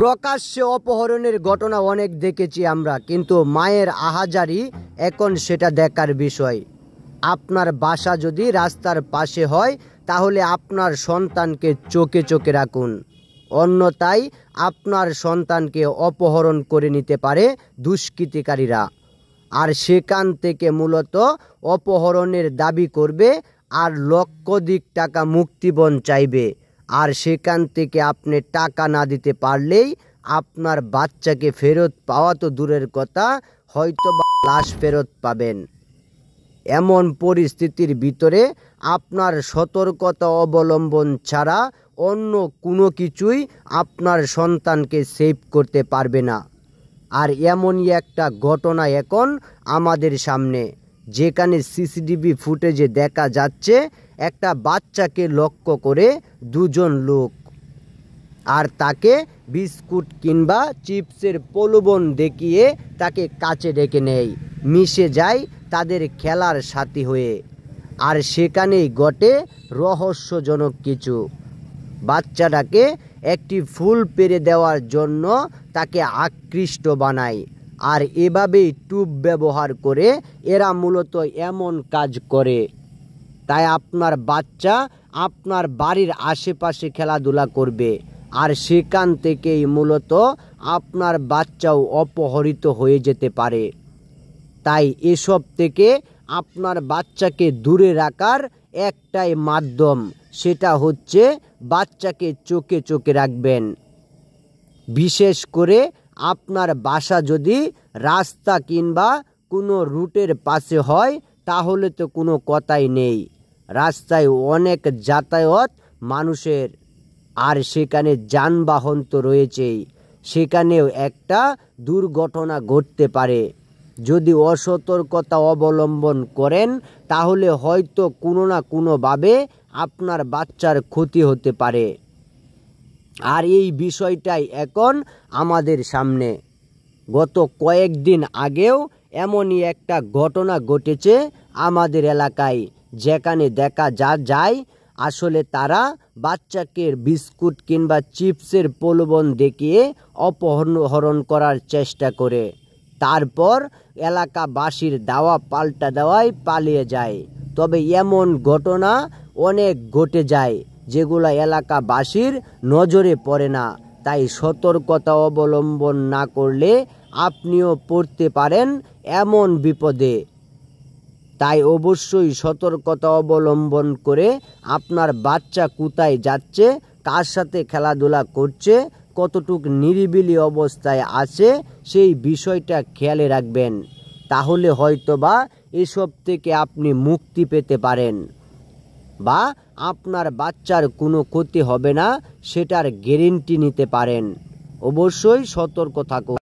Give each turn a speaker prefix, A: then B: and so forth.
A: প্রকাশ্যে অপহরণের ঘটনা অনেক দেখেছি আমরা, কিন্তু মায়ের আহাজারি এখন সেটা দেখার বিষয়। আপনার বাসা যদি রাস্তার পাশে হয় তাহলে আপনার সন্তানকে চোখে চোখে রাখুন, অন্যথায় আপনার সন্তানকে অপহরণ করে নিতে পারে দুষ্কৃতিকারীরা। আর সেখান থেকে মূলত অপহরণের দাবি করবে আর লক্ষাধিক টাকা মুক্তিপণ চাইবে। আর সেখান থেকে আপনি টাকা না দিতে পারলেই আপনার বাচ্চাকে ফেরত পাওয়া তো দূরের কথা, হয়তো বা লাশ ফেরত পাবেন। এমন পরিস্থিতির ভিতরে আপনার সতর্কতা অবলম্বন ছাড়া অন্য কোনো কিছুই আপনার সন্তানকে সেভ করতে পারবে না। আর এমনই একটা ঘটনা এখন আমাদের সামনে, যেখানে সিসিটিভি ফুটেজে দেখা যাচ্ছে একটা বাচ্চাকে লক্ষ্য করে দুজন লোক, আর তাকে বিস্কুট কিংবা চিপসের প্রলোভন দেখিয়ে তাকে কাছে ডেকে নেয়, মিশে যায় তাদের খেলার সাথী হয়ে। আর সেখানেই ঘটে রহস্যজনক কিছু। বাচ্চাটাকে একটি ফুল পেরে দেওয়ার জন্য তাকে আকৃষ্ট বানায়, আর এভাবেই টুব ব্যবহার করে এরা মূলত এমন কাজ করে। তাই আপনার বাচ্চা আপনার বাড়ির আশেপাশে খেলাধুলা করবে, আর সেখান থেকেই মূলত আপনার বাচ্চাও অপহরিত হয়ে যেতে পারে। তাই এসব থেকে আপনার বাচ্চাকে দূরে রাখার একটাই মাধ্যম, সেটা হচ্ছে বাচ্চাকে চোখে চোখে রাখবেন। বিশেষ করে আপনার বাসা যদি রাস্তা কিংবা কোনো রুটের পাশে হয় তাহলে তো কোনো কথাই নেই। রাস্তায় অনেক যাতায়াত মানুষের, আর সেখানে যানবাহন তো রয়েছেই, সেখানেও একটা দুর্ঘটনা ঘটতে পারে। যদি অসতর্কতা অবলম্বন করেন তাহলে হয়তো কোনো না কোনোভাবে আপনার বাচ্চার ক্ষতি হতে পারে। আর এই বিষয়টাই এখন আমাদের সামনে। গত কয়েকদিন আগেও এমনই একটা ঘটনা ঘটেছে আমাদের এলাকায়, যেখানে দেখা যায় আসলে তারা বাচ্চাকে বিস্কুট কিংবা চিপসের প্রলোভন দেখিয়ে অপহরণ করার চেষ্টা করে, তারপর এলাকাবাসীর দাওয়া পাল্টা দেওয়ায় পালিয়ে যায়। তবে এমন ঘটনা অনেক ঘটে যায় যেগুলো এলাকাবাসীর নজরে পড়ে না। তাই সতর্কতা অবলম্বন না করলে আপনিও পড়তে পারেন এমন বিপদে। তাই অবশ্যই সতর্কতা অবলম্বন করে আপনার বাচ্চা কোথায় যাচ্ছে, কার সাথে খেলাধুলা করছে, কতটুকু নিরিবিলি অবস্থায় আছে, সেই বিষয়টা খেয়ালে রাখবেন। তাহলে হয়তোবা এসব থেকে আপনি মুক্তি পেতে পারেন, বা আপনার বাচ্চার কোনো ক্ষতি হবে না সেটার গ্যারেন্টি নিতে পারেন। অবশ্যই সতর্ক থাকুন।